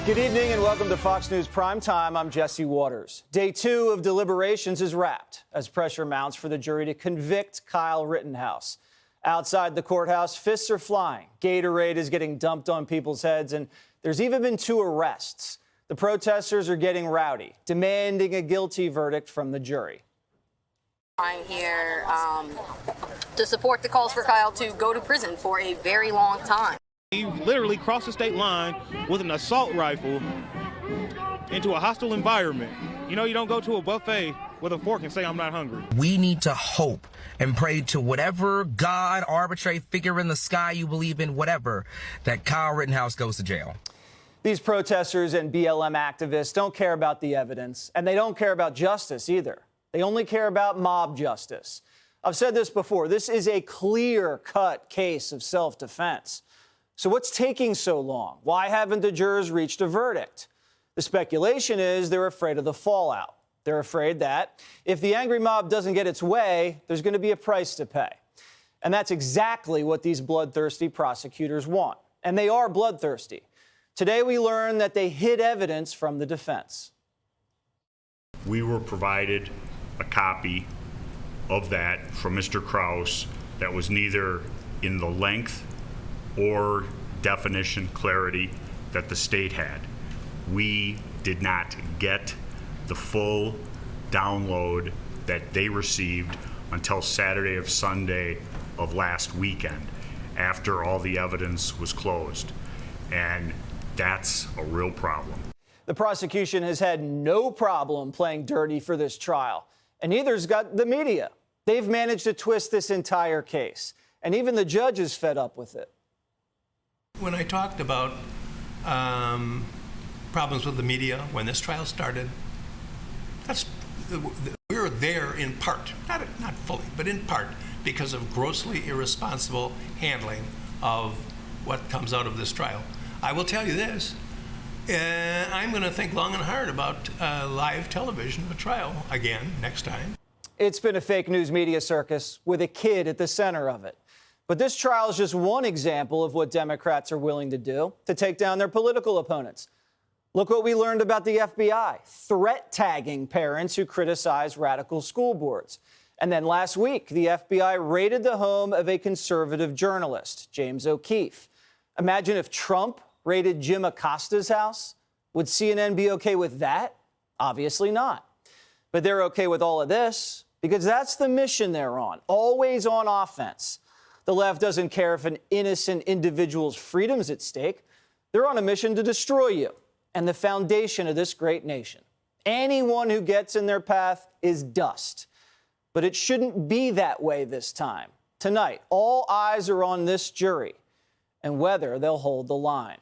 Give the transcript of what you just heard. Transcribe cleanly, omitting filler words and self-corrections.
Good evening and welcome to Fox News Primetime. I'm Jesse Waters. Day 2 of deliberations is wrapped as pressure mounts for the jury to convict Kyle Rittenhouse. Outside the courthouse, fists are flying. Gatorade is getting dumped on people's heads, and there's even been 2 arrests. The protesters are getting rowdy, demanding a guilty verdict from the jury. I'm here to support the calls for Kyle to go to prison for a very long time. He literally crossed the state line with an assault rifle into a hostile environment. You know, you don't go to a buffet with a fork and say, I'm not hungry. We need to hope and pray to whatever God, arbitrary figure in the sky you believe in, whatever, that Kyle Rittenhouse goes to jail. These protesters and BLM activists don't care about the evidence, and they don't care about justice either. They only care about mob justice. I've said this before. This is a clear-cut case of self-defense. So what's taking so long? Why haven't the jurors reached a verdict? The speculation is they're afraid of the fallout. They're afraid that if the angry mob doesn't get its way, there's going to be a price to pay. And that's exactly what these bloodthirsty prosecutors want. And they are bloodthirsty. Today we learn that they hid evidence from the defense. We were provided a copy of that from Mr. Krause that was neither in the length or definition clarity that the state had. We did not get the full download that they received until Saturday of Sunday of last weekend, after all the evidence was closed. And that's a real problem. The prosecution has had no problem playing dirty for this trial, and neither's got the media. They've managed to twist this entire case, and even the judge is fed up with it. When I talked about problems with the media when this trial started, we were there in part, not fully, but in part, because of grossly irresponsible handling of what comes out of this trial. I will tell you this, I'm going to think long and hard about live television of a trial again next time. It's been a fake news media circus with a kid at the center of it. But this trial is just one example of what Democrats are willing to do to take down their political opponents. Look what we learned about the FBI, threat tagging parents who criticize radical school boards. And then last week, the FBI raided the home of a conservative journalist, James O'Keefe. Imagine if Trump raided Jim Acosta's house. Would CNN be okay with that? Obviously not. But they're okay with all of this because that's the mission they're on, always on offense. The left doesn't care if an innocent individual's freedom's at stake. They're on a mission to destroy you and the foundation of this great nation. Anyone who gets in their path is dust. But it shouldn't be that way this time. Tonight, all eyes are on this jury and whether they'll hold the line.